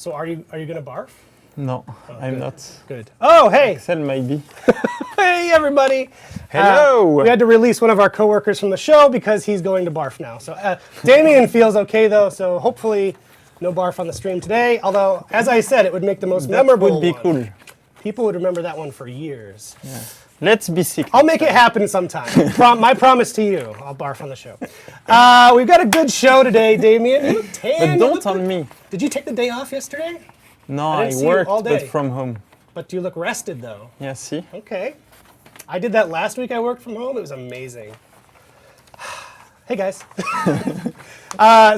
So are you gonna barf? No, I'm good. not. Good. Oh, hey! Axel might be. Hey, everybody! Hello! We had to release one of our coworkers from the show because he's going to barf now. So Damien feels okay though, so hopefully no barf on the stream today. Although, as I said, it would make the most memorable would be one. cool. People would remember that one for years. Yeah. Let's be sick. I'll make it happen sometime. My promise to you. I'll barf on the show. We've got a good show today, Damien. You look tan. But don't on me. Did you take the day off yesterday? No, I I didn't see you all worked, day. but from home. But you look rested though. Yeah, see? Okay. I did that last week. I worked from home. It was amazing. Hey guys.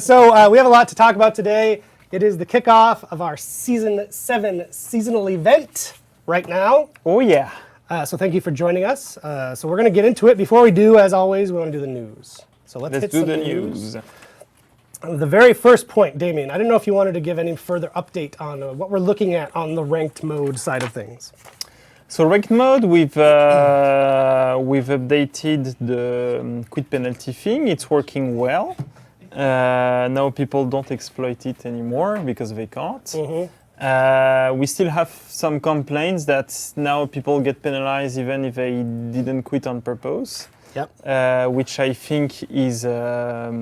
So we have a lot to talk about today. It is the kickoff of our Season 7 seasonal event right now. Oh yeah. So thank you for joining us. So we're going to get into it. Before we do, as always, we want to do the news. So let's hit do some the news. The very first point, Damien, I don't know if you wanted to give any further update on what we're looking at on the ranked mode side of things. So ranked mode, we've updated the quit penalty thing. It's working well. Now people don't exploit it anymore because they can't. Mm-hmm. We still have some complaints that now people get penalized even if they didn't quit on purpose. Yep. Which I think is a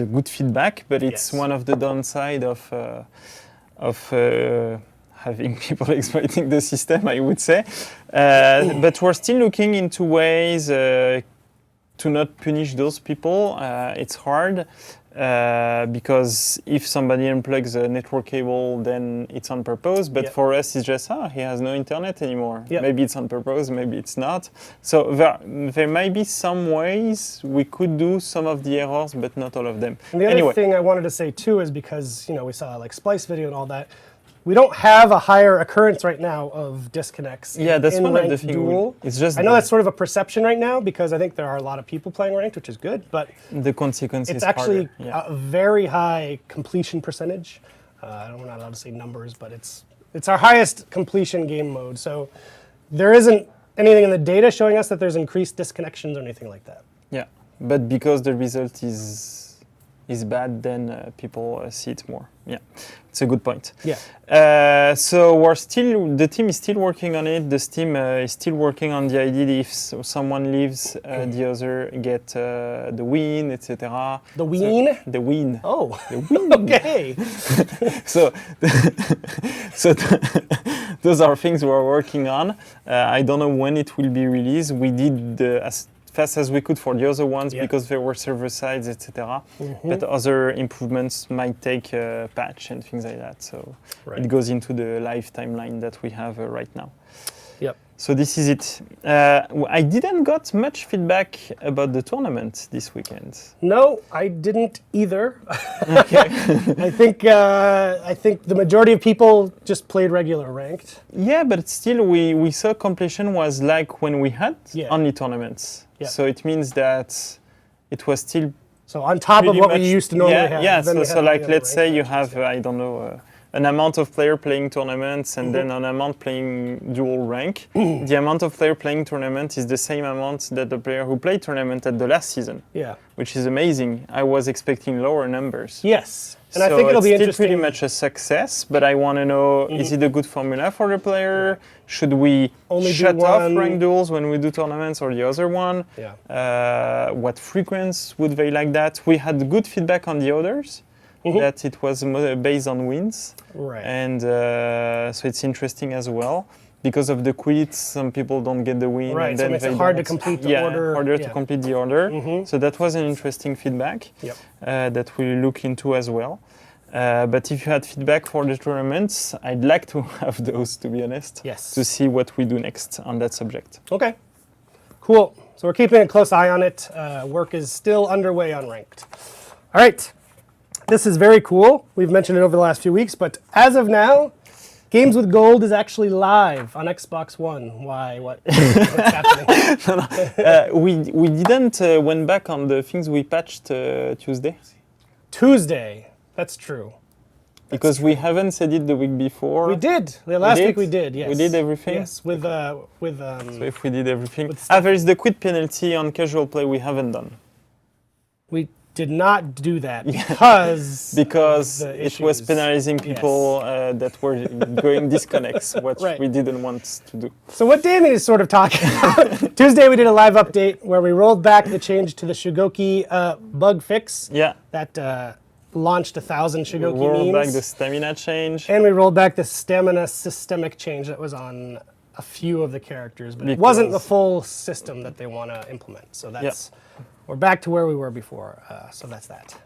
good feedback, but it's one of the downside of having people exploiting the system, I would say. But we're still looking into ways to not punish those people. It's hard. because if somebody unplugs a network cable, then it's on purpose. But for us, it's just, he has no internet anymore. Yep. Maybe it's on purpose, maybe it's not. So there might be some ways we could do some of the errors, but not all of them. And the other thing I wanted to say too is because, you know, we saw like Splice video and all that, we don't have a higher occurrence right now of disconnects. Yeah, that's in one of the ranked things. duel. It's just I know that's sort of a perception right now because I think there are a lot of people playing ranked, which is good, but the consequence it's is actually harder. a very high completion percentage. We're not allowed to say numbers, but it's our highest completion game mode. So there isn't anything in the data showing us that there's increased disconnections or anything like that. Yeah, but because the result is bad, then people see it more. Yeah, it's a good point. Yeah. So the team is still working on it. The team is still working on the idea if someone leaves, the other get the win, etc. The win? The win. Oh, The win. okay. So, those are things we're working on. I don't know when it will be released. We did as fast as we could for the other ones because there were server sides, etc. But other improvements might take a patch and things like that. So it goes into the live timeline that we have right now. Yep. So this is it. I didn't got much feedback about the tournament this weekend. No, I didn't either. Okay. I think the majority of people just played regular ranked. Yeah, but still, we saw completion was like when we had only tournaments. Yeah. So it means that it was still so on top of what we used to normally have. Yeah, then so like let's say you matches, have I don't know an amount of player playing tournaments and then an amount playing dual rank. The amount of player playing tournament is the same amount that the player who played tournament at the last season. Yeah. Which is amazing. I was expecting lower numbers. Yes. And so I think it'll be it's interesting. still pretty much a success, but I want to know, is it a good formula for the player? Should we only shut off rank duels when we do tournaments or the other one? Yeah. What frequency would they like that? We had good feedback on the others, that it was based on wins. Right. And so it's interesting as well. Because of the quits, some people don't get the win. Right, and so then it makes they it hard to don't. complete the order. Harder to complete the order. So that was an interesting feedback that we'll look into as well. But if you had feedback for the tournaments, I'd like to have those, to be honest. Yes. To see what we do next on that subject. Okay. Cool. So we're keeping a close eye on it. Work is still underway on ranked. All right. This is very cool. We've mentioned it over the last few weeks, but as of now, Games with Gold is actually live on Xbox One. Why? What's happening? We didn't went back on the things we patched Tuesday. Tuesday. That's true. Because we haven't said it the week before. We did. Last week we did, yes. We did everything? Yes, with So if we did everything. There is the quit penalty on casual play we haven't done. we did not do that because It was penalizing people that were going disconnects, which we didn't want to do. So what Damien is sort of talking about, Tuesday we did a live update where we rolled back the change to the Shugoki bug fix. Yeah. That launched 1,000 Shugoki We rolled memes. back the stamina change. And we rolled back the stamina systemic change that was on a few of the characters, but it wasn't the full system that they want to implement. So that's we're back to where we were before. So that's that.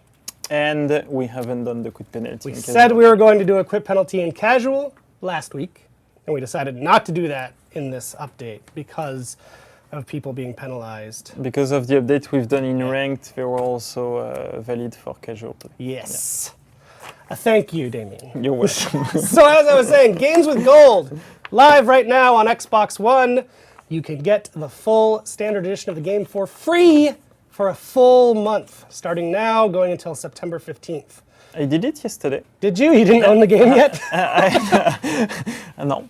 And we haven't done the quit penalty. We said we were going to do a quit penalty in casual last week, and we decided not to do that in this update because of people being penalized. Because of the update we've done in ranked, they were also valid for casual play. Yes. Thank you, Damien. You're welcome. So as I was saying, Games with Gold, live right now on Xbox One. You can get the full standard edition of the game for free for a full month, starting now, going until September 15th. I did it yesterday. Did you? You didn't own the game yet? No,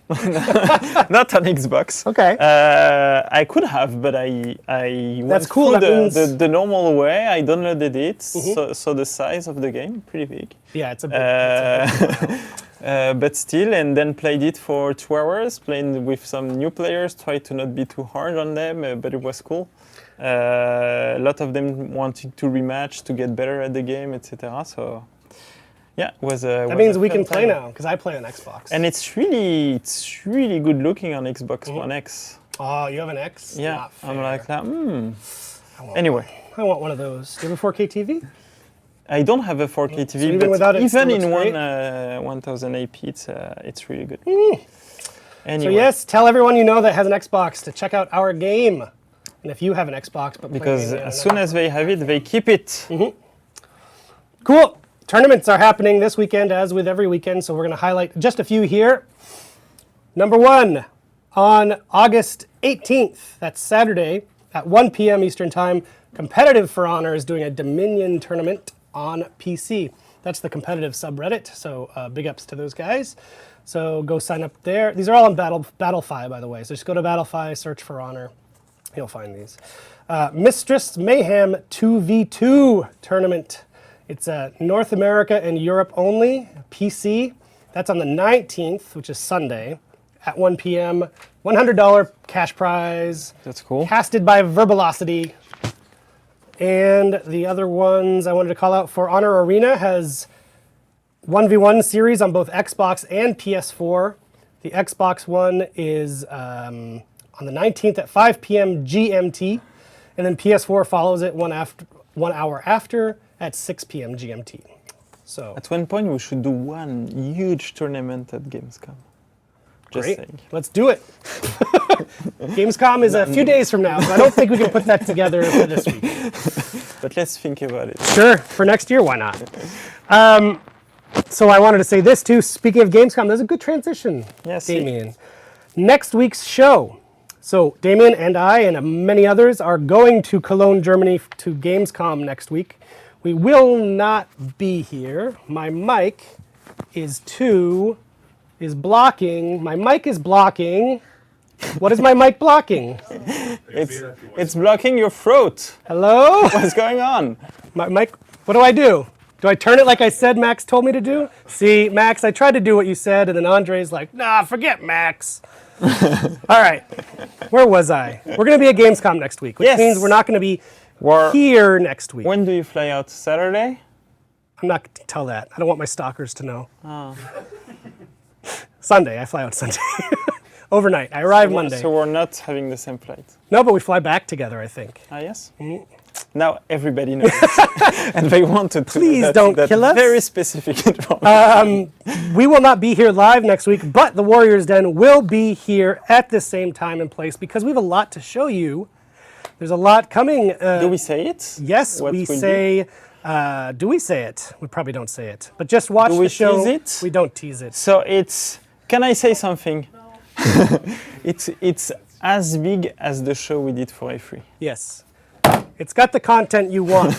not on Xbox. Okay. I could have, but I That's went cool. through That the normal way. I downloaded it, so the size of the game, pretty big. Yeah, it's a big. But still, and then played it for 2 hours, playing with some new players, tried to not be too hard on them, but it was cool. A lot of them wanted to rematch to get better at the game, etc. So, yeah, it was. That means we can play now because I play on Xbox. And it's really good looking on Xbox One X. Oh, you have an X? Yeah, Not fair. I'm like that. Anyway, I want one of those. Do you have a 4K TV? I don't have a 4K TV, even but without it, it even still in looks 1080p, it's really good. So Anyway, yes, tell everyone you know that has an Xbox to check out our game. And if you have an Xbox, but because as soon as they have it, they keep it. Cool. Tournaments are happening this weekend, as with every weekend, so we're going to highlight just a few here. Number 1, on August 18th, that's Saturday, at 1 p.m. Eastern Time, Competitive For Honor is doing a Dominion tournament on PC. That's the competitive subreddit, so big ups to those guys. So go sign up there. These are all on Battlefy, by the way, so just go to Battlefy, search For Honor. You'll find these. Mistress Mayhem 2v2 tournament. It's North America and Europe only, PC. That's on the 19th, which is Sunday, at 1 p.m. $100 cash prize. That's cool. Casted by Verbalocity. And the other ones I wanted to call out, For Honor Arena has 1v1 series on both Xbox and PS4. The Xbox one is on the 19th at 5 p.m. GMT. And then PS4 follows it 1 hour after at 6 p.m. GMT. So At one point, we should do one huge tournament at Gamescom. Just great. saying. Let's do it. Gamescom is a few days from now, so I don't think we can put that together for this week. But let's think about it. Sure, for next year, why not? So I wanted to say this too. Speaking of Gamescom, there's a good transition, Yes. Damien. Next week's show. So Damien and I and many others are going to Cologne, Germany to Gamescom next week. We will not be here. My mic is blocking. My mic is blocking. What is my mic blocking? It's blocking your throat. Hello? What's going on? My mic, what do I do? Do I turn it like I said Max told me to do? See, Max, I tried to do what you said, and then Andre's like, nah, forget Max. All right, where was I? We're going to be at Gamescom next week, which Yes. means we're not going to be here next week. When do you fly out? Saturday? I'm not going to tell that. I don't want my stalkers to know. Sunday, I fly out Sunday. Overnight, I arrive Monday. So we're not having the same flight. No, but we fly back together, I think. Ah, yes? Now everybody knows. And they want to Please don't kill us. Very specific information. We will not be here live next week, but the Warriors Den will be here at the same time and place because we have a lot to show you. There's a lot coming. Do we say it? Yes, What we will say. Do we say it? We probably don't say it. But just watch Do we the show. tease it? We don't tease it. So it's. Can I say something? It's as big as the show we did for A3. Yes. It's got the content you want.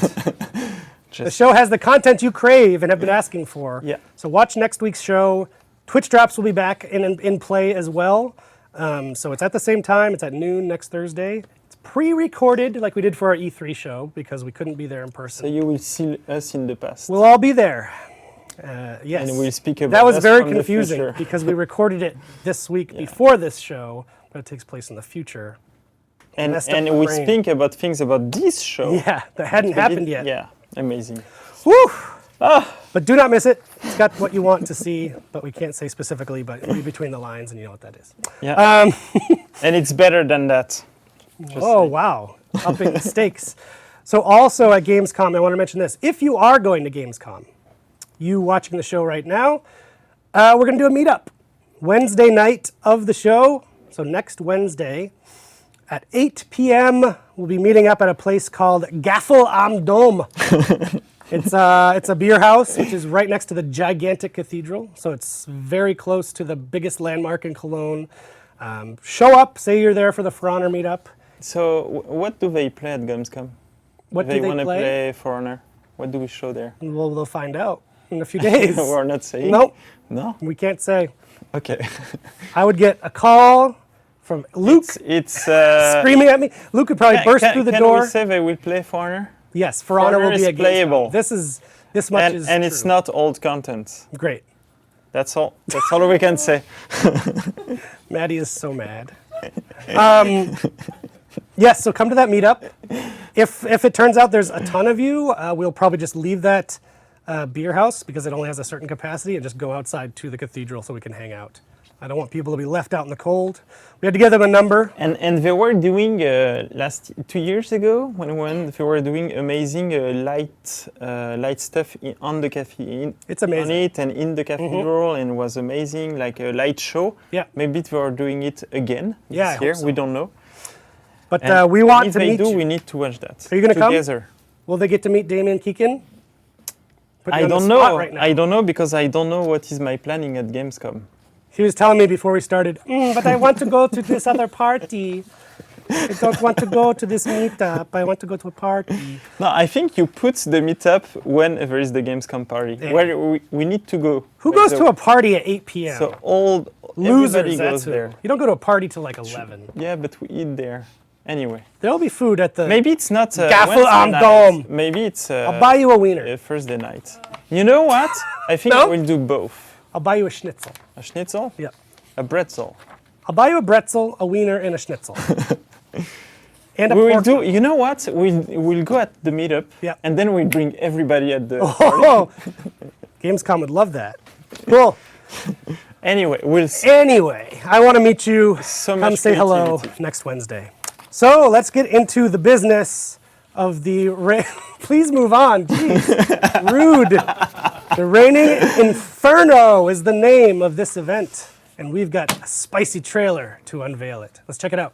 The show has the content you crave and have been asking for. Yeah. So watch next week's show. Twitch drops will be back in play as well. So it's at the same time. It's at noon next Thursday. It's pre-recorded like we did for our E3 show because we couldn't be there in person. So you will see us in the past. We'll all be there. Yes. And we'll speak about that was us very from the confusing future. because we recorded it this week before this show, but it takes place in the future. And messed up my we brain. speak about things about this show. Yeah, that hadn't happened yet. Yeah, amazing. Woo! But do not miss it. It's got what you want to see, but we can't say specifically, but read between the lines and you know what that is. Yeah. And it's better than that. Wow. Upping the stakes. So also at Gamescom, I want to mention this. If you are going to Gamescom, you watching the show right now, we're going to do a meetup. Wednesday night of the show, so next Wednesday, at 8 p.m., we'll be meeting up at a place called Gaffel am Dom. It's a beer house, which is right next to the gigantic cathedral. So it's very close to the biggest landmark in Cologne. Show up, say you're there for the For Honor meetup. So what do they play at Gamescom? What They do want they to play? play For Honor. What do we show there? Well, they'll find out in a few days. We're not saying? Nope, No? we can't say. Okay. I would get a call from Luke It's screaming at me. Luke could probably burst through the door. Can we say they will play For Honor? Yes, For Honor will Honor be is a playable. This much is And true. it's not old content. Great. That's all. That's all we can say. Maddie is so mad. Yes, so come to that meetup. If it turns out there's a ton of you, we'll probably just leave that beer house because it only has a certain capacity and just go outside to the cathedral so we can hang out. I don't want people to be left out in the cold. We had to give them a number. And they were doing 2 years ago when they were doing amazing light stuff on the cafe. It's amazing. On it and in the cathedral, and it was amazing, like a light show. Yeah. Maybe they are doing it again Yeah, this year. I hope so. We don't know. But we want if to they meet do, you. we need to watch that. Are you gonna come? together. Will they get to meet Damien Keegan? Put you I on the don't spot know. right now. I don't know because I don't know what is my planning at Gamescom. He was telling me before we started, but I want to go to this other party. I don't want to go to this meetup. I want to go to a party. No, I think you put the meetup when there is the Gamescom party, Yeah. where we need to go. Who goes to a party at 8 p.m.? So all Losers, everybody that's goes who. there. You don't go to a party till like 11. Yeah, but we eat there anyway. There'll be food at the... Maybe it's not Gaffel Wednesday am night. dom. Maybe it's I'll buy you a wiener. Thursday night. You know what? I think No? we'll do both. I'll buy you a schnitzel. A schnitzel, Yeah. a bretzel. I'll buy you a bretzel, a wiener, and a schnitzel. And a We will pork. do. You know what? We'll go at the meetup, Yeah. and then we'll bring everybody at the. Oh, Gamescom would love that. Cool. Anyway, we'll see. Anyway, I want to meet you. So Come much say hello creativity. next Wednesday. So let's get into the business of the... Please move on. Jeez. Rude. The Reigning Inferno is the name of this event. And we've got a spicy trailer to unveil it. Let's check it out.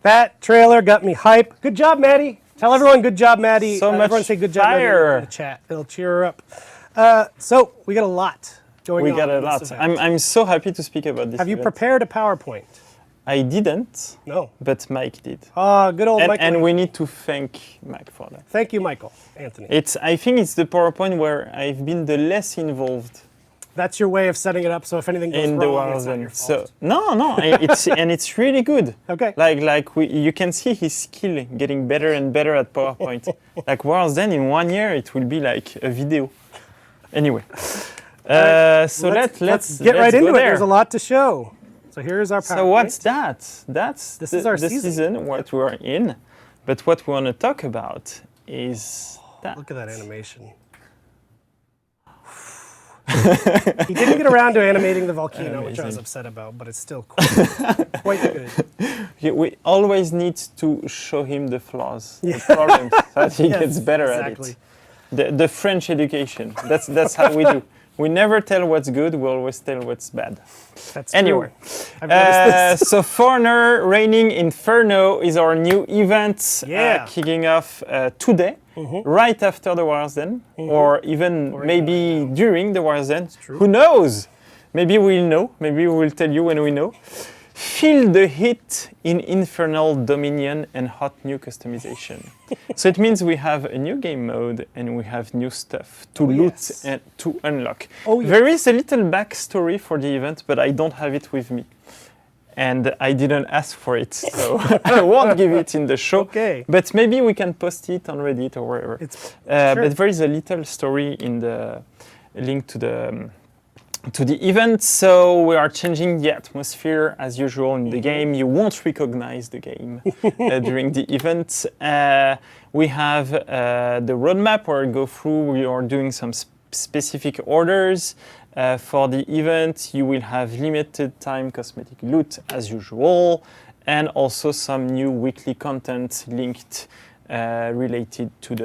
That trailer got me hype. Good job, Maddie. Tell everyone good job, Maddie. So much everyone say good job Maddie, fire. in the chat. It'll cheer her up. So we got a lot going We on. got a in this lot. event. I'm so happy to speak about this. Have you event. prepared a PowerPoint? I didn't, No. but Mike did. Good old Michael. And we need to thank Mike for that. Thank you, Michael. Anthony. I think it's the PowerPoint where I've been the less involved That's your way of setting it up, so if anything goes in the wrong, it's not Warzone. your So fault. no, it's really good. Okay. You can see his skill getting better and better at PowerPoint. Like Warzone in 1 year, it will be like a video. Anyway, so let's get right go into it. there. There's a lot to show. So here's our PowerPoint. So what's that? That's This the, is our the season. what we're in. But what we want to talk about is that. Look at that animation. He didn't get around to animating the volcano, which I was Amazing. upset about, but it's still quite good. We always need to show him the flaws, Yeah. the problems, so that he Yes, gets better exactly. at it. The French education. That's how we do. We never tell what's good. We always tell what's bad. That's Anyway, true. I've noticed this. so Foreigner Reigning Inferno is our new event Yeah. kicking off today, right after the Warzone, or even maybe during the Warzone. true. Who knows? Maybe we'll know. Maybe we'll tell you when we know. Feel the heat in Infernal Dominion and hot new customization. So it means we have a new game mode and we have new stuff to loot yes. and to unlock. Oh, yes. There is a little backstory for the event, but I don't have it with me. And I didn't ask for it, so I won't give it in the show. Okay. But maybe we can post it on Reddit or wherever. It's sure. But there is a little story in the link to the event. So we are changing the atmosphere as usual in the game. You won't recognize the game during the event. We have the roadmap where we go through. We are doing some specific orders. For the event, you will have limited time cosmetic loot as usual, and also some new weekly content linked related to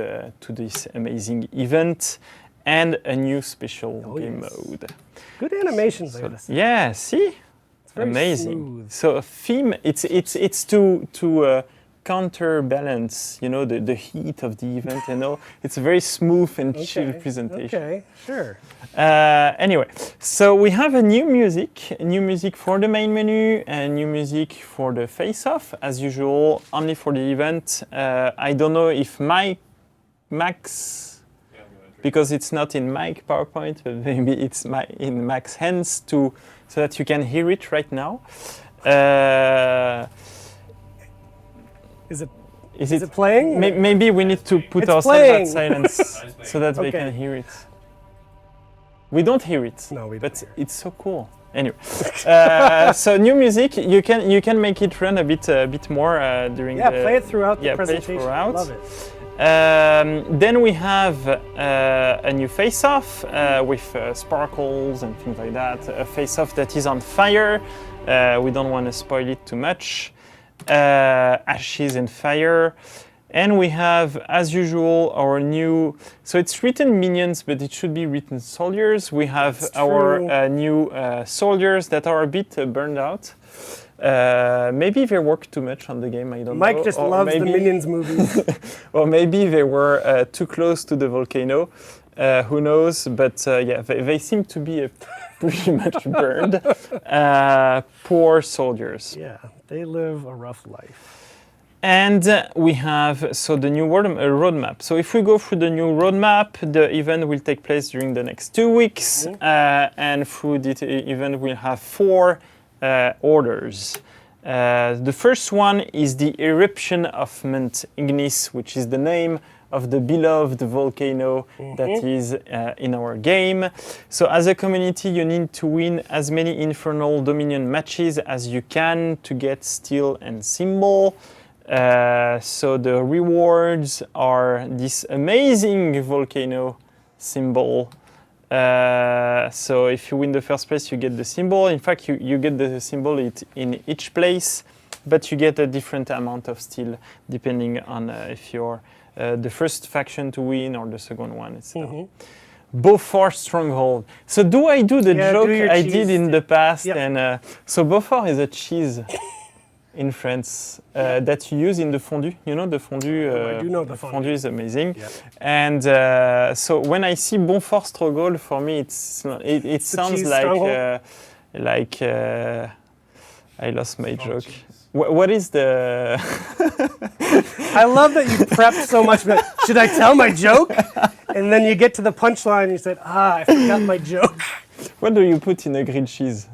this amazing event, and a new special game mode. Good animations, I gotta say. Yeah, see, It's very amazing. smooth. So a theme, it's to counterbalance, you know, the heat of the event and all. It's a very smooth and chill presentation. Okay, sure. Anyway, so we have a new music for the main menu, and new music for the face-off, as usual, only for the event. I don't know if Max, because it's not in my PowerPoint, but maybe it's in Max's hands so that you can hear it right now. Is it playing? Maybe we need to put It's ourselves playing. at silence so that they can hear it. We don't hear it, No, we don't but hear it. it's so cool. Anyway, so new music, you can make it run a bit more during. Yeah, play it throughout the play it presentation. throughout. Love it. Then we have a new face-off with sparkles and things like that. A face-off that is on fire. We don't want to spoil it too much. Ashes and fire. And we have, as usual, our new... So it's written minions, but it should be written soldiers. We have our new soldiers that are a bit burned out. Maybe they worked too much on the game, I don't know. Mike just loves the Minions movies. Or maybe they were too close to the volcano. Who knows? But yeah, they seem to be pretty much burned. Poor soldiers. Yeah, they live a rough life. And we have the new roadmap. So if we go through the new roadmap, the event will take place during the next 2 weeks. And through the event, we'll have 4 orders. The first one is the eruption of Mount Ignis, which is the name of the beloved volcano that is in our game. So as a community, you need to win as many Infernal Dominion matches as you can to get steel and symbol. So the rewards are this amazing volcano symbol. So if you win the first place, you get the symbol. In fact, you get the symbol in each place, but you get a different amount of steel depending on if you're the first faction to win or the second one. Beaufort Stronghold. So do I do the joke I did in the past? Yep. And so Beaufort is a cheese in France that you use in the fondue. You know the fondue? I do know the fondue. Is amazing. Yep. And so when I see Beaufort Stronghold, for me it sounds like I lost my joke. What is the... I love that you prepped so much. But should I tell my joke? And then you get to the punchline and you said, I forgot my joke. What do you put in a grilled cheese?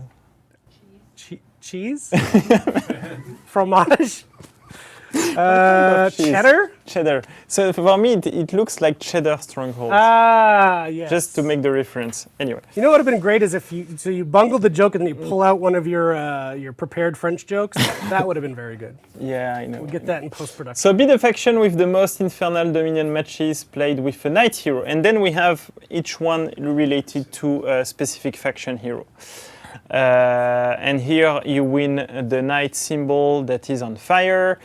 Cheese? Fromage? Cheddar? Cheddar. So for me, it looks like cheddar stronghold. Ah, yes. Just to make the reference. Anyway. You know what would have been great is if you bungled the joke and then you pull out one of your prepared French jokes. That would have been very good. Yeah, I know. We'll get that in post-production. So be the faction with the most Infernal Dominion matches played with a knight hero. And then we have each one related to a specific faction hero. And here you win the knight symbol that is on fire.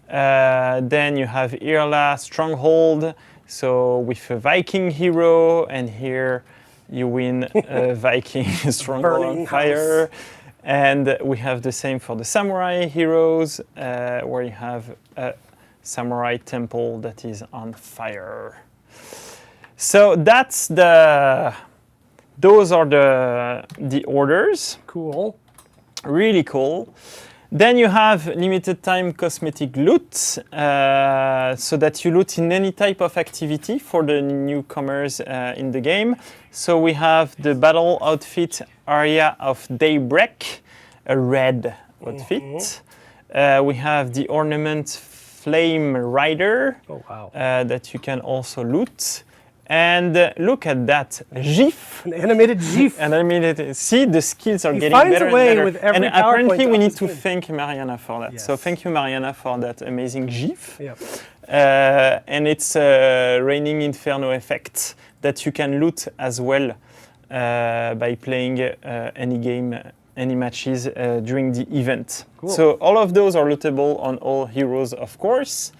Then you have Irla Stronghold, so with a Viking hero, and here you win a Viking Stronghold on fire. And we have the same for the Samurai heroes, where you have a Samurai temple that is on fire. So that's those are the orders. Cool. Really cool. Then you have limited time cosmetic loot, so that you loot in any type of activity for the newcomers in the game. So we have the battle outfit Aria of Daybreak, a red outfit. We have the ornament Flame Rider, that you can also loot. And look at that GIF. An animated GIF. See, the skills are getting better and better. With every and apparently we need to game. thank Mariana for that. Yes. So thank you, Mariana, for that amazing GIF. Yep. And it's a raining Inferno effect that you can loot as well by playing any game, any matches during the event. Cool. So all of those are lootable on all heroes, of course.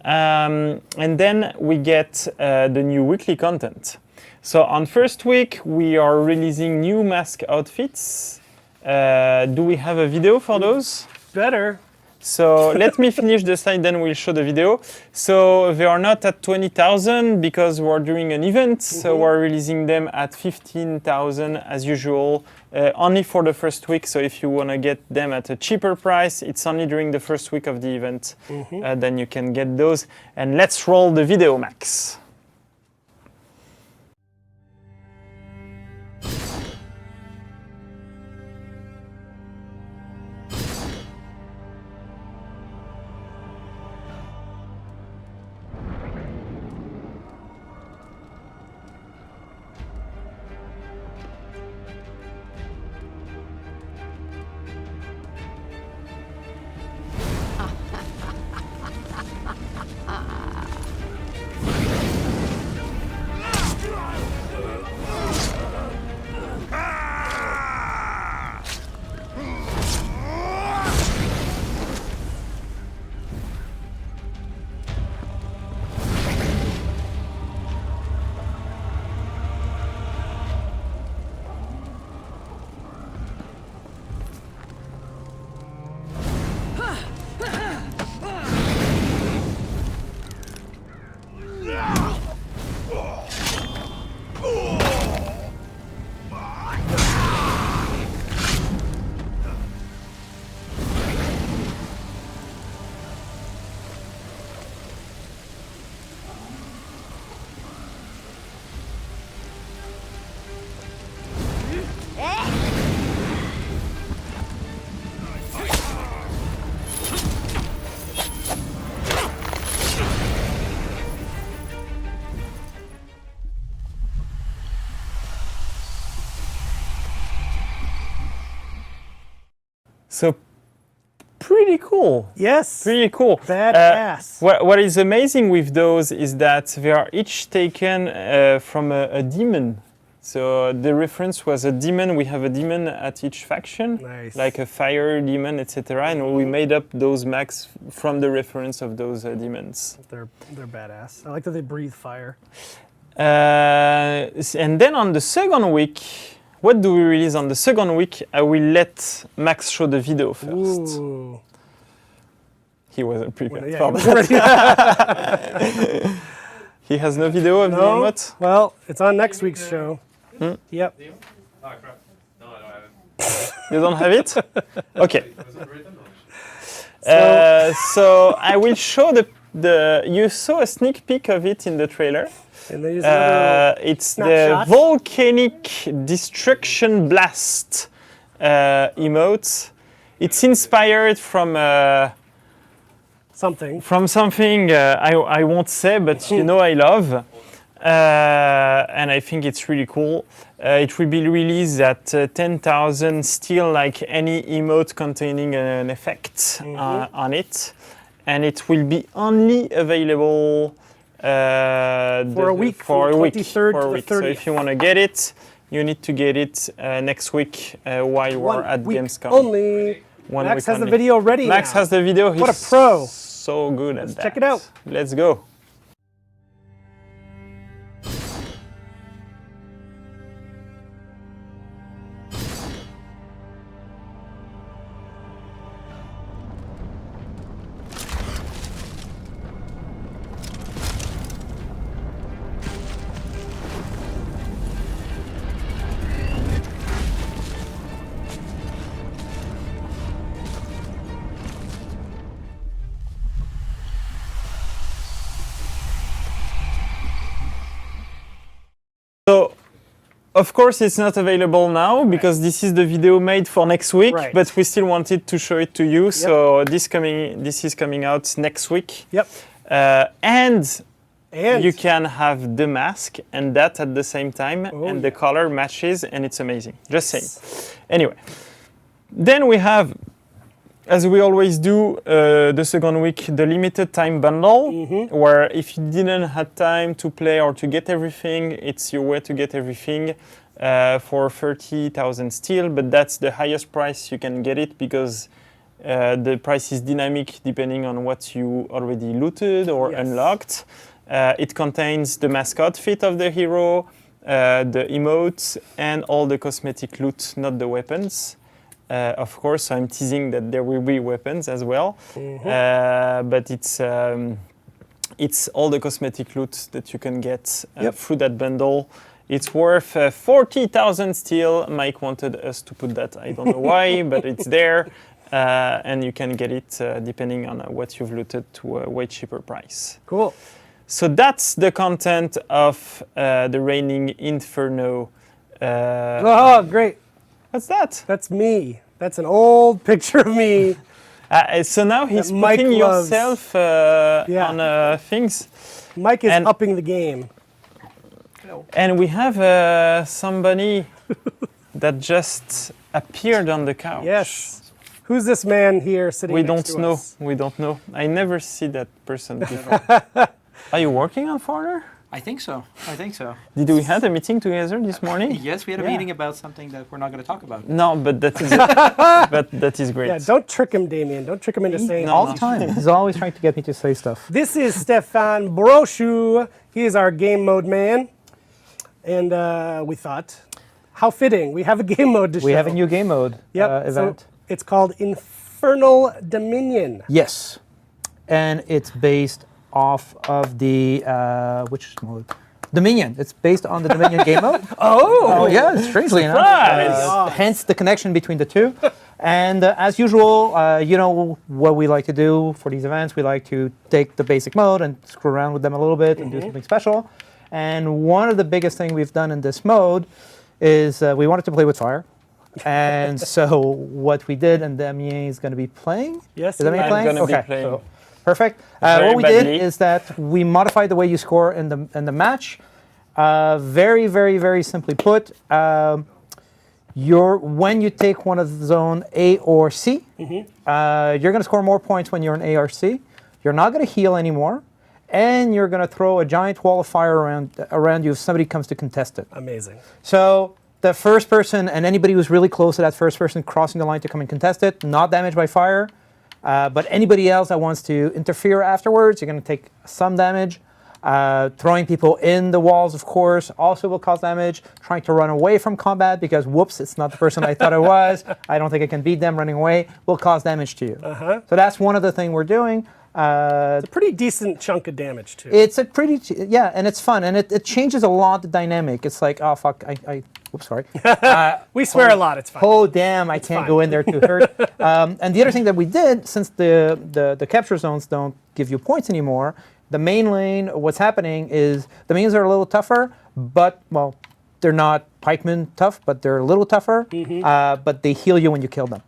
And then we get the new weekly content. So on first week, we are releasing new mask outfits. Do we have a video for those? Better. So let me finish the slide, then we'll show the video. So they are not at 20,000 because we're doing an event. So we're releasing them at 15,000 as usual, only for the first week. So if you want to get them at a cheaper price, it's only during the first week of the event. Then you can get those. And let's roll the video, Max. So pretty cool. Yes. Pretty cool. Badass. What is amazing with those is that they are each taken from a demon. So the reference was a demon. We have a demon at each faction, Nice. like a fire demon, etc. And we made up those max from the reference of those demons. They're badass. I like that they breathe fire. And then on the second week, what do we release on the second week? I will let Max show the video first. Ooh. He wasn't prepared Yeah, for he wasn't that. He has no video of the emote? Well, it's on next week's show. Yep. Oh, crap. No, I don't have it. You don't have it? Okay. Was it written? So I will show the. You saw a sneak peek of it in the trailer. And they use another It's snapshot. the volcanic destruction blast emote. It's inspired from something. something I won't say, but you know I love. And I think it's really cool. It will be released at 10,000, still like any emote containing an effect on it. And it will be only available for a week, for a week. 23rd For a to the week. So 30th. if you want to get it, you need to get it next week while we're at week Gamescom. only. 1 Max week has the only. video ready Max now. has the video. What He's a pro. So good at that. check it out. Let's go. So, of course, it's not available now because this is the video made for next week, Right. but we still wanted to show it to you. So this is coming out next week. Yep. And And you can have the mask and that at the same time, and the color matches, and it's amazing. Just saying. Anyway, then we have, as we always do, the second week, the limited time bundle, where if you didn't have time to play or to get everything, it's your way to get everything for 30,000 still, but that's the highest price you can get it because The price is dynamic depending on what you already looted or unlocked. It contains the mascot fit of the hero, the emotes, and all the cosmetic loot, not the weapons. Of course, I'm teasing that there will be weapons as well, but it's all the cosmetic loot that you can get through that bundle. It's worth 40,000 steel. Mike wanted us to put that. I don't know why, but it's there. And you can get it depending on what you've looted to a way cheaper price. Cool. So that's the content of the Reigning Inferno. Oh, great. What's that? That's me. That's an old picture of me. So now he's Mike putting loves. yourself on things. Mike is upping the game. And we have somebody that just appeared on the couch. Yes. Who's this man here sitting next to us? We don't know. I never see that person before. Are you working on Foreigner? I think so. Did we have a meeting together this morning? Yes, we had a meeting about something that we're not going to talk about. No, but that is but that is great. Yeah, don't trick him, Damien. Don't trick him into saying All the time. He's always trying to get me to say stuff. This is Stefan Brochu. He is our game mode man. And we thought, how fitting. We have a game mode to show. We have a new game mode event. event. It's called Infernal Dominion. Yes. And it's based off of the, which mode? Dominion. It's based on the Dominion game mode. Oh! Yeah, strangely enough. Hence the connection between the two. And as usual, you know what we like to do for these events. We like to take the basic mode and screw around with them a little bit and do something special. And one of the biggest things we've done in this mode is we wanted to play with fire. And so what we did, and Damien is going to be playing. Yes, is Damien I'm playing? going to be playing. So, perfect. Very What we badly. did is that we modified the way you score in the match. Very, very, very simply put, when you take one of the zone A or C, you're going to score more points when you're in A or C. You're not going to heal anymore. And you're going to throw a giant wall of fire around you if somebody comes to contest it. Amazing. So the first person and anybody who's really close to that first person crossing the line to come and contest it, not damaged by fire. But anybody else that wants to interfere afterwards, you're going to take some damage. Throwing people in the walls, of course, also will cause damage. Trying to run away from combat because, whoops, it's not the person I thought it was. I don't think I can beat them. Running away will cause damage to you. So that's one of the things we're doing. It's a pretty decent chunk of damage, too. It's a pretty, and it's fun. And it changes a lot the dynamic. It's like, oh, fuck, whoops, sorry. We swear a lot, it's fine. Oh, damn, I can't go in there to hurt. And the other thing that we did, since the capture zones don't give you points anymore, the main lane, what's happening is the minions are a little tougher, but, well, they're not pikemen tough, but they're a little tougher, but they heal you when you kill them.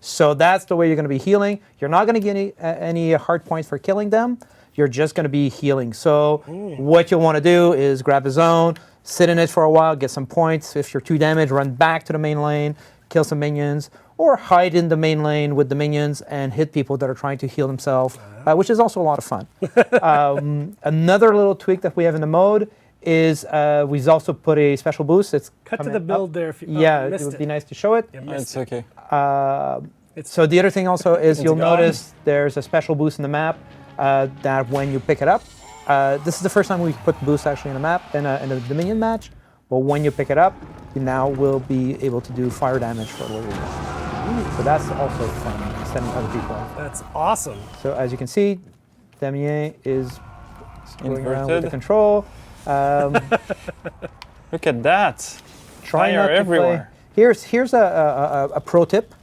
So that's the way you're going to be healing. You're not going to get any hard points for killing them. You're just going to be healing. So what you'll want to do is grab a zone, sit in it for a while, get some points. If you're too damaged, run back to the main lane, kill some minions, or hide in the main lane with the minions and hit people that are trying to heal themselves, which is also a lot of fun. Another little tweak that we have in the mode is we've also put a special boost. It's Cut to the build there if you it would be nice to show it. It's okay. So the other thing also is you'll notice there's a special boost in the map that when you pick it up, this is the first time we put the boost actually in a map in a Dominion match. But when you pick it up, you now will be able to do fire damage for a little while. So that's also fun, sending other people off. That's awesome. So as you can see, Damien is screwing around with the Inverted. control. Look at that. Try Fire not to everywhere. play. Here's a pro tip.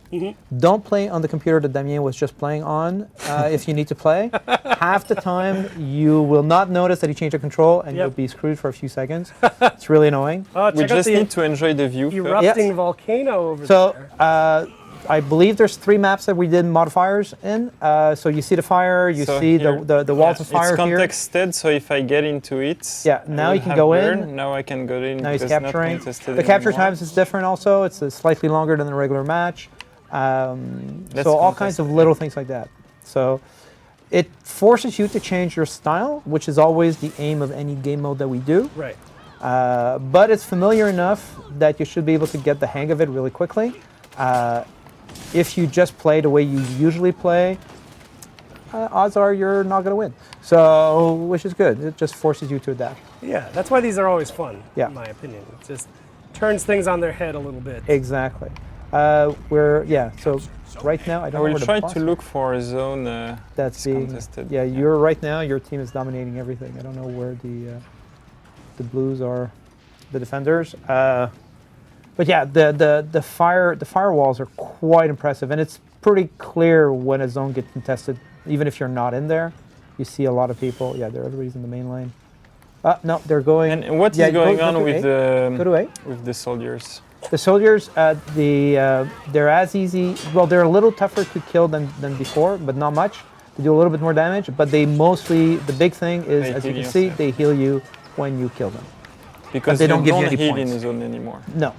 Don't play on the computer that Damien was just playing on if you need to play. Half the time, you will not notice that he changed the control and you'll be screwed for a few seconds. It's really annoying. Oh, We check out just the need to enjoy the view. erupting volcano over So there. I believe there's 3 maps that we did modifiers in. So you see the fire, you So see here- the walls of fire It's here. contexted, so if I get into it, Yeah, I now will you can have go burn. in. Now I can go in Now he's because not capturing. contested The capture anymore. times is different also. It's slightly longer than the regular match. That's So all kinds of little things like that. So it forces you to change your style, which is always the aim of any game mode that we do. Right. But it's familiar enough that you should be able to get the hang of it really quickly. if you just play the way you usually play, odds are you're not going to win. So, which is good. It just forces you to adapt. Yeah, that's why these are always fun, Yeah. in my opinion. It just turns things on their head a little bit. Exactly. So right now, I I don't know will where the try boss to look for a zone that's being contested. Yeah, you're right now. Your team is dominating everything. I don't know where the blues are, the defenders. But yeah, the firewalls are quite impressive, and it's pretty clear when a zone gets contested, even if you're not in there. You see a lot of people. Yeah, everybody's in the main lane. No, they're going. And what is Yeah, going go on to with A. Go to A. the soldiers? The soldiers, they're as easy. Well, they're a little tougher to kill than before, but not much. They do a little bit more damage, but they mostly, the big thing is, They as you heal can see, yourself. they heal you when you kill them. Because they you don't give you don't any heal points. in a zone anymore. No.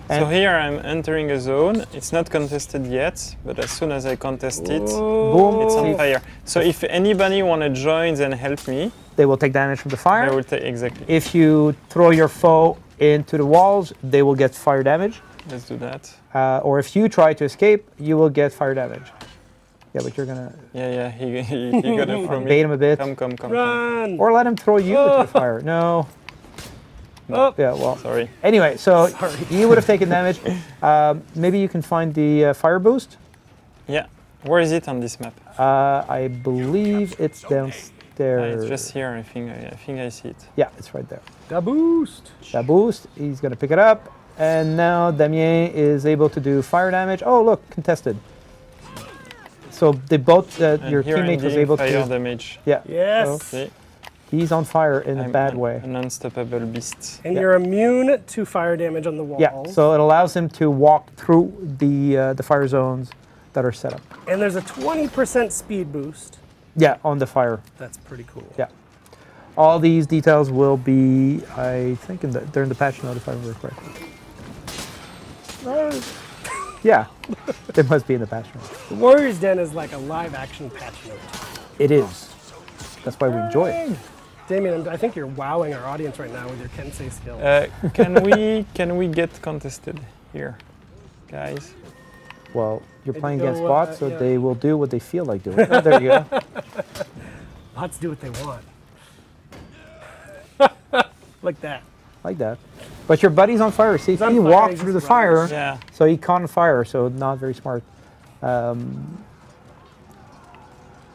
So And- here I'm entering a zone. It's not contested yet, but as soon as I contest it, Boom. it's on See, fire. So if anybody want to join and help me, they will take damage from the fire. I will take exactly. If you throw your foe into the walls, they will get fire damage. Let's do that. Or if you try to escape, you will get fire damage. Yeah, but you're gonna Yeah, he gonna throw me. bait him a bit, Come. Run! or let him throw you into the fire. No. Oh. Yeah, well. Sorry. Anyway, so Sorry. you would have taken damage. Maybe you can find the fire boost. Yeah. Where is it on this map? I believe it's downstairs. It's just here. I think I see it. Yeah, it's right there. The boost! That boost, he's going to pick it up. And now Damien is able to do fire damage. Oh, look, contested. So they both, And your here I'm teammate was dealing able fire to. damage. Yeah. Yes! See? He's on fire in a I'm bad way. An unstoppable beast. And Yeah. you're immune to fire damage on the walls. Yeah, so it allows him to walk through the fire zones that are set up. And there's a 20% speed boost. Yeah, on the fire. That's pretty cool. Yeah. All these details will be, I think, they're in the patch note if I remember correctly. Yeah, they must be in the patch note. The Warrior's Den is like a live action patch note. It is. That's why we enjoy it. Damien, I think you're wowing our audience right now with your Kensei skill. Can we get contested here, guys? Well, you're Maybe playing go, against bots, so yeah. they will do what they feel like doing. Oh, there you go. Bots do what they want. Like that. Like that. But your buddy's on fire. See, He's on he fire, walked he's through the just fire, rubbish. Yeah. so he caught on fire, so not very smart.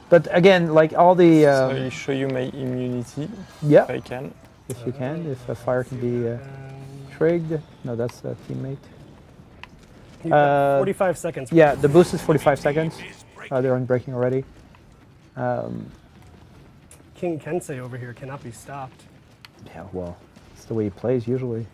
But again, like all the... So I show you my immunity yeah, if I can. if you can, if a fire can be trigged. No, that's a teammate. You've got 45 seconds. Yeah, the boost is 45 seconds. They're unbreaking already. King Kensei over here cannot be stopped. Yeah, well, it's the way he plays usually.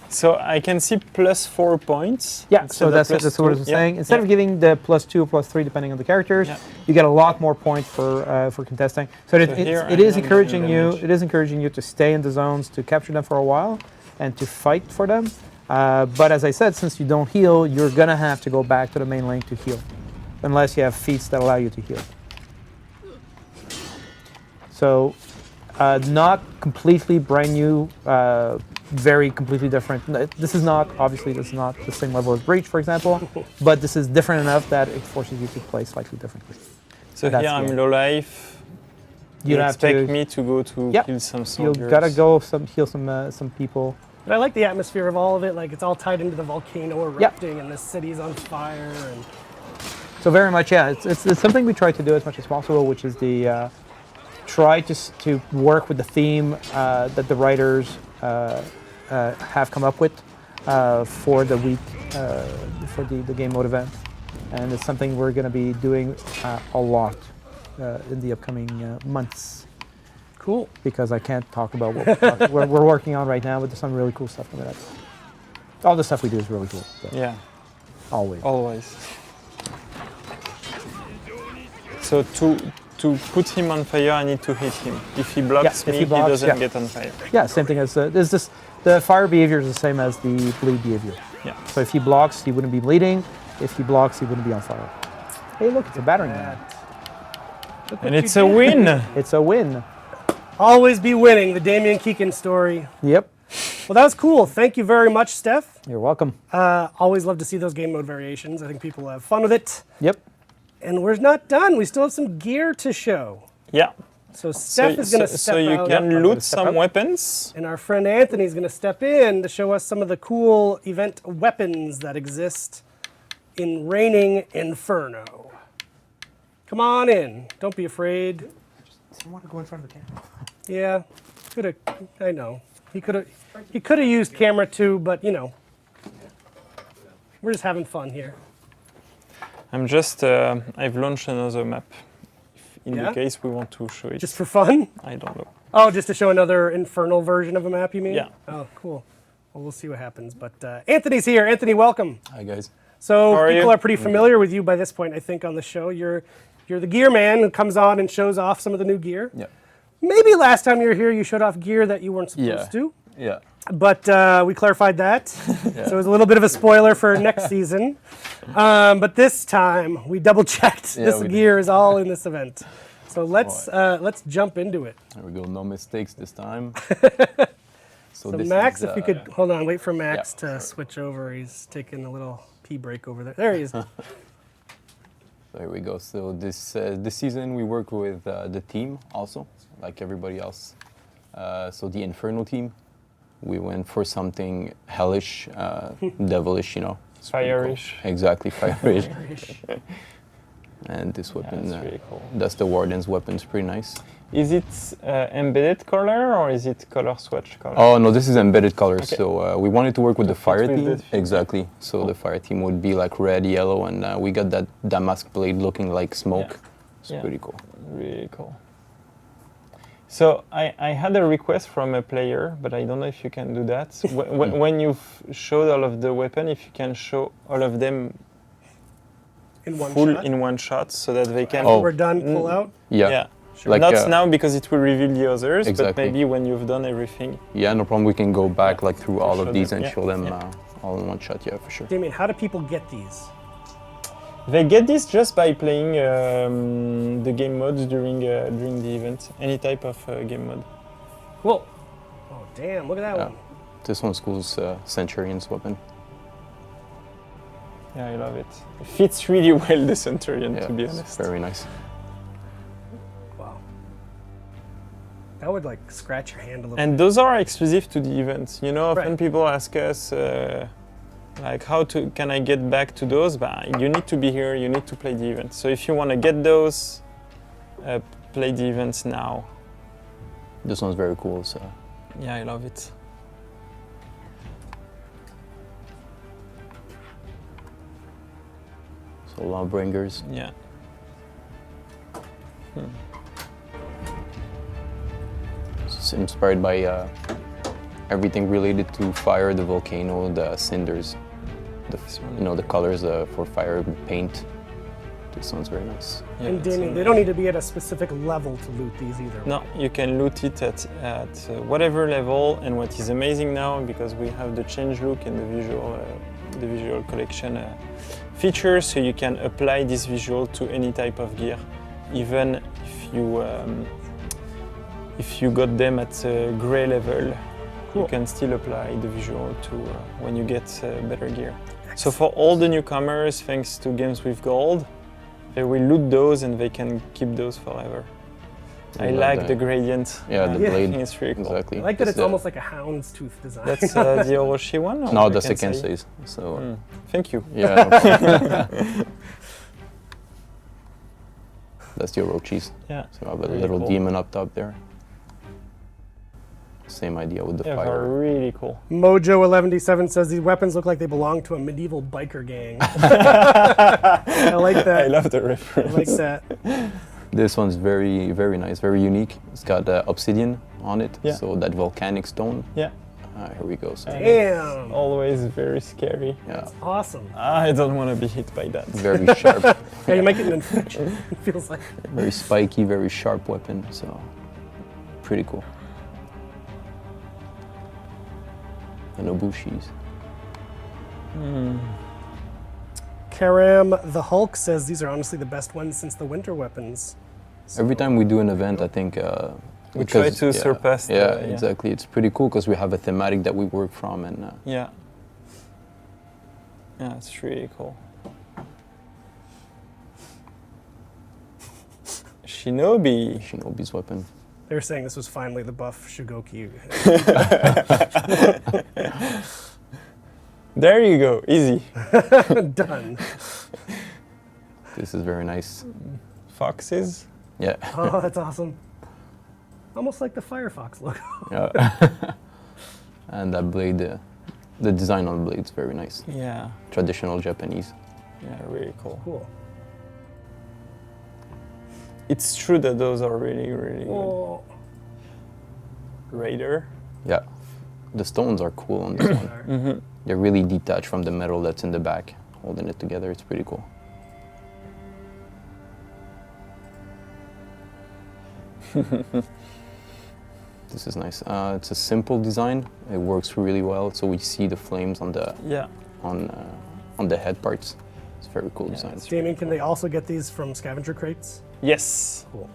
So I can see +4 points. Yeah, instead so of that's what I was +2. saying. Instead of giving the +2 or +3 depending on the characters, Yeah. you get a lot more points for contesting. So, here it I is am encouraging doing you. damage. It is encouraging you to stay in the zones, to capture them for a while, and to fight for them. But as I said, since you don't heal, you're gonna have to go back to the main lane to heal, unless you have feats that allow you to heal. So, not completely brand new, very completely different. This is not the same level as Breach, for example, but this is different enough that it forces you to play slightly differently. So That's here the I'm end. low life. You You have expect to. me to go to Yep. kill some You soldiers. gotta go heal some people. But I like the atmosphere of all of it. Like it's all tied into the volcano erupting and the city's on fire. And So very much, yeah. It's something we try to do as much as possible, which is the try to work with the theme that the writers have come up with for the week for the game mode event, and it's something we're going to be doing a lot in the upcoming months. cool. Because I can't talk about what we're working on right now, but there's some really cool stuff coming up. All the stuff we do is really cool. So Yeah, always. always. So to put him on fire, I need to hit him. If he blocks if me, he he blocks, doesn't yeah. get on fire. Yeah, same thing as the fire behavior is the same as the bleed behavior. Yeah. So if he blocks, he wouldn't be bleeding. If he blocks, he wouldn't be on fire. Hey, look, it's a battering ram. Look And what it's you a did. win. It's a win. Always be winning. The Damien Keegan story. Yep. Well, that was cool. Thank you very much, Steph. You're welcome. Always love to see those game mode variations. I think people have fun with it. Yep. And we're not done. We still have some gear to show. Yeah. So Steph is going to step so you out. can I'm loot gonna step some out. weapons. And our friend Anthony is going to step in to show us some of the cool event weapons that exist in Reigning Inferno. Come on in. Don't be afraid. I want to go in front of the camera. Yeah, could have. I know he could have. He could have used camera too, but you know, we're just having fun here. I'm just, I've launched another map. If in Yeah? the case we want to show it. Just for fun. I don't know. Oh, just to show another Infernal version of a map, you mean? Yeah. Oh, cool. Well, we'll see what happens. But Anthony's here. Anthony, welcome. Hi guys. So How are people you? are pretty familiar with you by this point, I think, on the show. You're the gear man who comes on and shows off some of the new gear. Yeah. Maybe last time you were here, you showed off gear that you weren't supposed to. Yeah. But we clarified that. So it was a little bit of a spoiler for next season. But this time, we double-checked. Yeah, This we gear is all in this event. So let's jump into it. There we go. No mistakes this time. So this Max, is, if you could, hold on, wait for Max yeah, to switch over. He's taking a little pee break over there. There he is. There we go. So this season we work with the team also, like everybody else. So the Inferno team, we went for something hellish, devilish, you know. It's pretty cool. Fire-ish. Exactly, fire-ish. And this weapon, That's really cool. that's the Warden's weapon. It's pretty nice. Is it embedded color or is it color swatch color? Oh no, this is embedded colors. Okay. So we wanted to work with the fire with team. the theme. Exactly. So the fire team would be like red, yellow, and we got that damask blade looking like smoke. Yeah. It's Yeah. pretty cool. Really cool. So I had a request from a player, but I don't know if you can do that. When you've showed all of the weapon, if you can show all of them In one full shot. in one shot, so that they can. After Oh. we're done, pull out. Yeah. Sure. Like, Not now because it will reveal the others, but Exactly. maybe when you've done everything. Yeah, no problem. We can go back Yeah. like through all Show of these them, and yeah, show them yeah. all in one shot. Yeah, for sure. Damien, how do people get these? They get this just by playing the game modes during the event. Any type of game mode. Cool. Oh, damn, look at that Yeah. one. This one's cool. It's Centurion's weapon. Yeah, I love it. It fits really well the Centurion, Yeah, to be it's honest. very nice. Wow. That would like scratch your hand a little. And those are exclusive to the events. You know, often Right. people ask us, like, can I get back to those? But you need to be here. You need to play the event. So if you want to get those, play the events now. This one's very cool. So Yeah, I love it. Lawbringers. Yeah. It's inspired by everything related to fire, the volcano, the cinders, the colors for fire, the paint. This one's very nice. Yeah, And it's Damien, they don't need to be at a specific level to loot these either. No, you can loot it at whatever level. And what is amazing now, because we have the change look and the visual collection feature, so you can apply this visual to any type of gear, even if you got them at a gray level. Cool. You can still apply the visual to when you get better gear. So for all the newcomers, thanks to Games with Gold, they will loot those and they can keep those forever. I love like that. the gradient. Yeah, the Yeah. I blade. think it's really cool. Exactly. I like that it's the- almost like a houndstooth design. That's the Orochi one? or No, the that's the Kensei? Kensei's. So Thank you. yeah. No problem. That's the Orochis. Yeah. So I have a Really little cool. demon up top there. Same idea with the Yeah, fire. they're really cool. Mojo11D7 says these weapons look like they belong to a medieval biker gang. I like that. I love the I reference. like that. This one's very, very nice, very unique. It's got obsidian on it, Yeah. so that volcanic stone. Yeah. Here we go. So, Damn. Always very scary. yeah, Awesome. I don't want to be hit by that. very sharp, Yeah, you might get an infection. It feels like. very spiky, very sharp weapon. So, pretty cool. And Obushis. Karam the Hulk says these are honestly the best ones since the winter weapons. So, Every time we do an event, I think We try to surpass. Yeah, exactly. It's pretty cool because we have a thematic that we work from, and Yeah. Yeah, it's really cool. Shinobi's weapon. They were saying this was finally the buff Shugoki. There you go, easy. Done. This is very nice. Foxes. Yeah. Oh, that's awesome. Almost like the Firefox logo. Yeah. And that blade, the design on the blade's very nice. Yeah. Traditional Japanese. Yeah, really cool. Cool. It's true that those are really, really good. Oh. Raider. Yeah. The stones are cool on this one. Mm-hmm. They're really detached from the metal that's in the back, holding it together. It's pretty cool. This is nice. It's a simple design. It works really well. So we see the flames on the Yeah. on the head parts. It's very cool design. it's Damien, can they also get these from scavenger crates? Yes. Cool.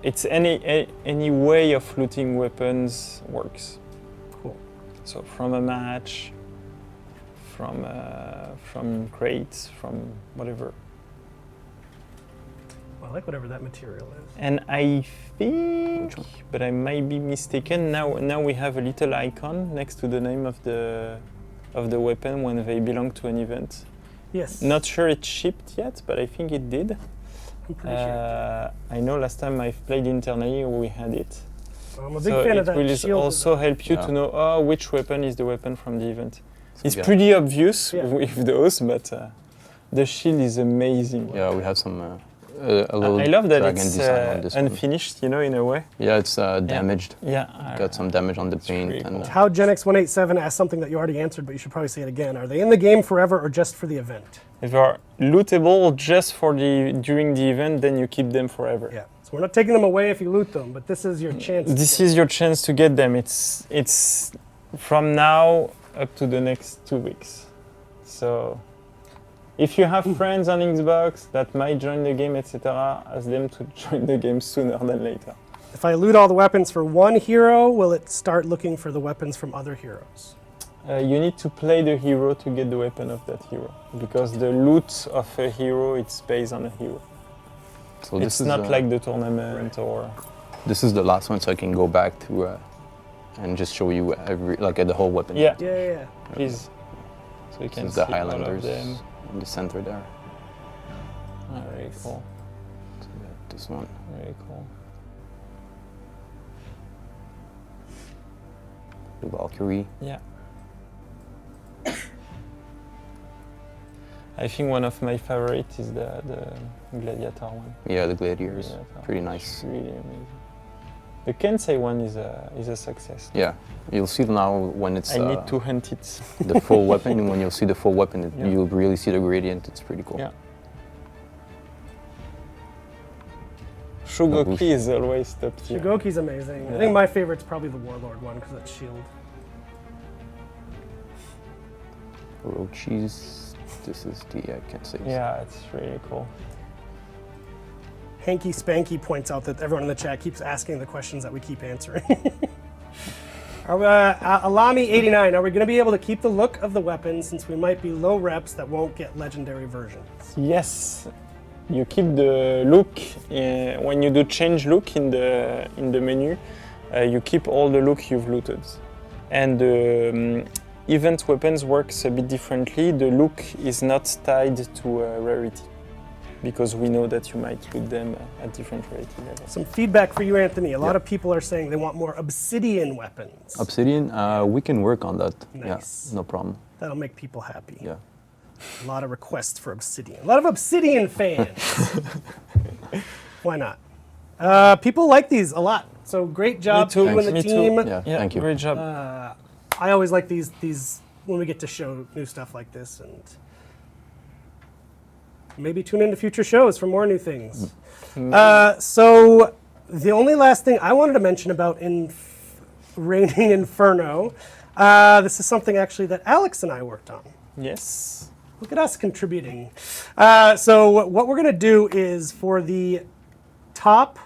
It's any way of looting weapons works. Cool. So from a match, from crates, from whatever. Well, I like whatever that material is. And I think, Which one? but I might be mistaken. Now we have a little icon next to the name of the weapon when they belong to an event. Yes. Not sure it shipped yet, but I think it did. I'm pretty sure. I know last time I've played internally we had it. I'm a big fan of that It will shield also design. help you Yeah. to know which weapon is the weapon from the event. It's Yeah. pretty obvious Yeah. with those, but the shield is amazing. Yeah, we have some a little I love that dragon it's design on this one. unfinished, in a way. Yeah, it's damaged. Yeah. Got some damage on the paint. pretty And cool. How Genx187 asked something that you already answered, but you should probably say it again. Are they in the game forever or just for the event? If they are lootable just for during the event, then you keep them forever. Yeah. So we're not taking them away if you loot them, but this is your chance. to This get is your chance to get them. It's from now up to the next 2 weeks. So if you have friends on Xbox that might join the game, etc., ask them to join the game sooner than later. If I loot all the weapons for one hero, will it start looking for the weapons from other heroes? You need to play the hero to get the weapon of that hero, because the loot of a hero it's based on a hero. so It's not like the tournament or. this is the last one, so I can go back to and just show you the whole weapon. Yeah, Yeah. please. So you This can is see the all of Highlanders them. in the center there. Very cool. So we have this one. Very cool. The Valkyrie. Yeah. I think one of my favorites is the Gladiator one. Yeah, the Gladiators. Gladiator. Pretty It's nice. really amazing. The Kensei one is a success. Yeah, you'll see now when it's I need to hunt it. the full weapon. When you'll see the full weapon, Yeah. you'll really see the gradient. It's pretty cool. Yeah. Shugoki is always top tier. Shugoki's amazing. I Yeah. think my favorite's probably the Warlord one because that's shield. Orochi's. This is the Kensei. Yeah, it's really cool. Hanky Spanky points out that everyone in the chat keeps asking the questions that we keep answering. Alami89, are we going to be able to keep the look of the weapon since we might be low reps that won't get legendary versions? Yes, you keep the look when you do change look in the menu. You keep all the look you've looted, and event weapons works a bit differently. The look is not tied to rarity, because we know that you might loot them at different rarity levels. Some feedback for you, Anthony. A lot of people are saying they want more obsidian weapons. Obsidian. We can work on that. Nice. Yeah, no problem. That'll make people happy. Yeah. A lot of requests for obsidian. A lot of obsidian fans. Why not? People like these a lot. So great job to too. you and the Me too. team. Yeah. Yeah, Thank you. great job. I always like these when we get to show new stuff like this, and maybe tune into future shows for more new things. So the only last thing I wanted to mention about Reigning Inferno, this is something actually that Alex and I worked on. Yes. Look at us contributing. So what we're going to do is for the top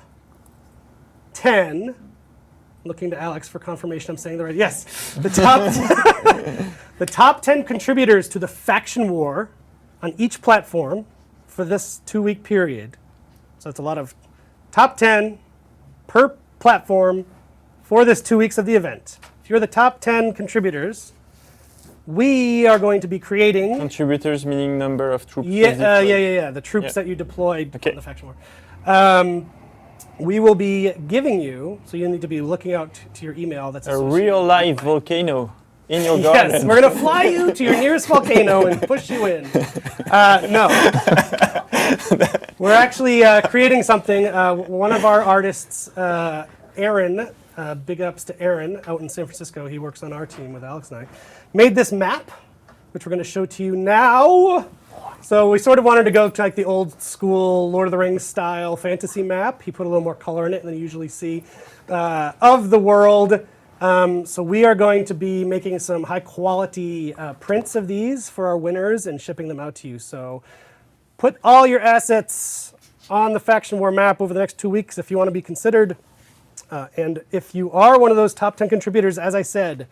10, looking to Alex for confirmation I'm saying the right, yes, the top, the top 10 contributors to the faction war on each platform for this 2-week period. So it's a lot of top 10 per platform for this 2 weeks of the event. If you're the top 10 contributors, we are going to be creating... Contributors meaning number of troops. The troops that you deployed Okay. in the faction war. We will be giving you, so you need to be looking out to your email that's A real live volcano in your Yes, garden. we're going to fly you to your nearest volcano and push you in. No. We're actually creating something. One of our artists, Aaron, big ups to Aaron out in San Francisco. He works on our team with Alex and I. Made this map, which we're going to show to you now. So we sort of wanted to go to like the old school Lord of the Rings style fantasy map. He put a little more color in it than you usually see of the world. So we are going to be making some high quality prints of these for our winners and shipping them out to you. So put all your assets on the Faction War map over the next 2 weeks if you want to be considered. And if you are one of those top 10 contributors, as I said,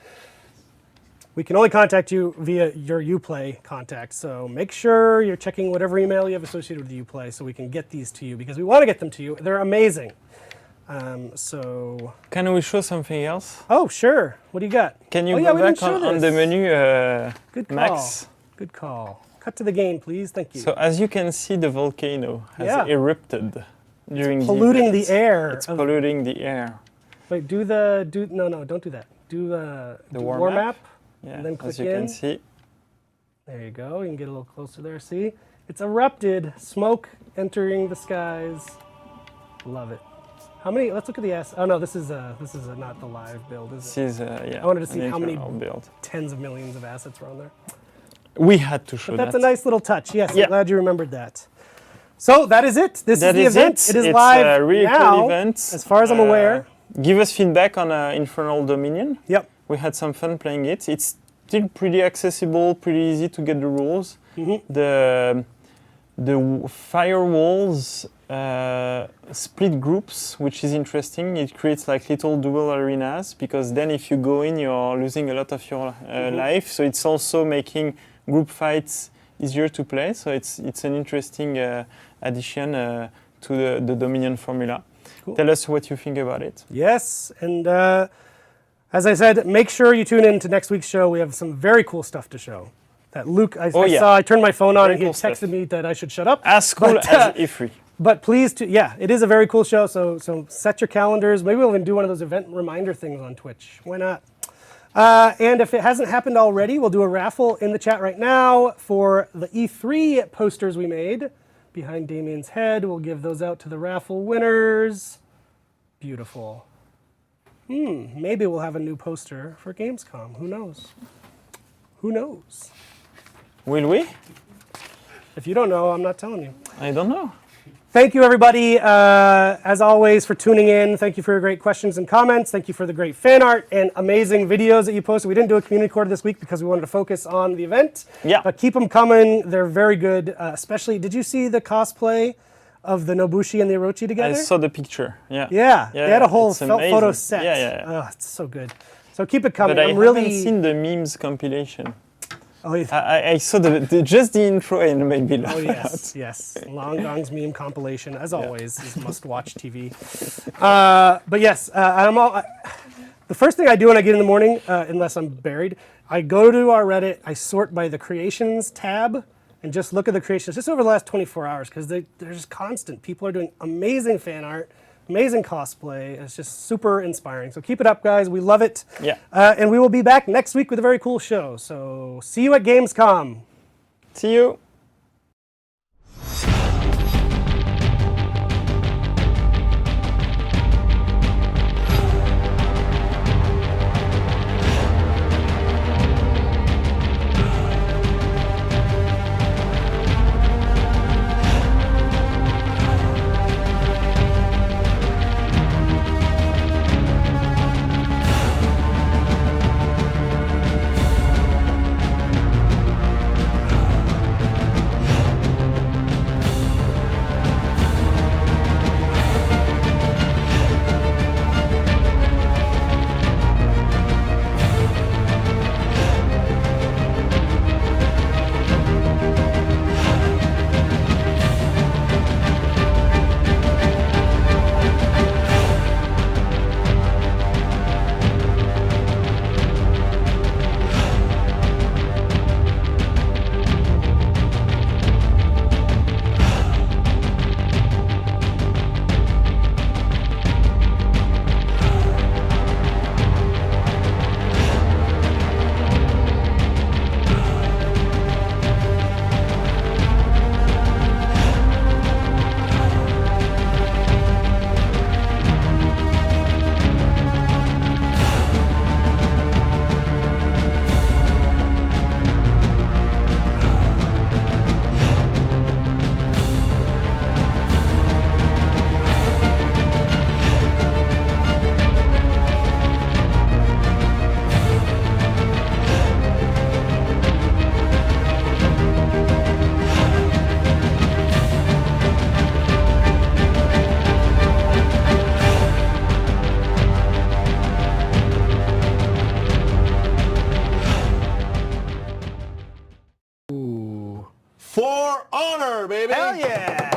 we can only contact you via your Uplay contact. So make sure you're checking whatever email you have associated with Uplay so we can get these to you because we want to get them to you. They're amazing. Can we show something else? Oh, sure. What do you got? Can you we go didn't back show on the this. menu, Good call. Max? Good call. Cut to the game, please. Thank you. So as you can see, the volcano has erupted during polluting the the air. It's polluting the air. Wait, no, don't do that. Do the war map. Yeah, And then click as you in. can see. There you go. You can get a little closer there. See? It's erupted. Smoke entering the skies. Love it. How many? Let's look at the S. Oh no, this is not the live build, is This it? is, yeah, I wanted to see an how many internal build. tens of millions of assets were on there. We had to show But that's that. a nice little touch. Yes, Yeah. I'm glad you remembered that. So that is it. This That is the event. It is It's live a really now, cool event. as far as I'm aware. Give us feedback on Infernal Dominion. Yep. We had some fun playing it. It's still pretty accessible, pretty easy to get the rules. The firewalls split groups, which is interesting. It creates like little dual arenas because then if you go in, you're losing a lot of your life. So it's also making group fights easier to play. So it's an interesting addition to the Dominion formula. Cool. Tell us what you think about it. Yes, and as I said, make sure you tune in to next week's show. We have some very cool stuff to show. That Luke, I saw, I turned my phone on Very and he cool texted stuff. me that I should shut up. As cool But, as E3. But please, it is a very cool show, so set your calendars. Maybe we'll even do one of those event reminder things on Twitch. Why not? And if it hasn't happened already, we'll do a raffle in the chat right now for the E3 posters we made behind Damien's head. We'll give those out to the raffle winners. Beautiful. Maybe we'll have a new poster for Gamescom. Who knows? Who knows? Will we? If you don't know, I'm not telling you. I don't know. Thank you, everybody, as always, for tuning in. Thank you for your great questions and comments. Thank you for the great fan art and amazing videos that you posted. We didn't do a community quarter this week because we wanted to focus on the event. Yeah. But keep them coming. They're very good. Especially, did you see the cosplay of the Nobushi and the Orochi together? I saw the picture. Yeah. Yeah. They had a whole it's photo amazing. set. Yeah. Oh, it's so good. So keep it coming. But I I'm haven't really. seen the memes compilation. Oh, yeah. I saw just the intro and it made me laugh. Oh, yes. Long Gong's meme compilation, as always, is must-watch TV. But yes, the first thing I do when I get in the morning, unless I'm buried, I go to our Reddit, I sort by the creations tab, and just look at the creations just over the last 24 hours, because they're just constant. People are doing amazing fan art, amazing cosplay. It's just super inspiring. So keep it up, guys. We love it. Yeah. And we will be back next week with a very cool show. So see you at Gamescom. See you. For Honor, baby! Hell yeah!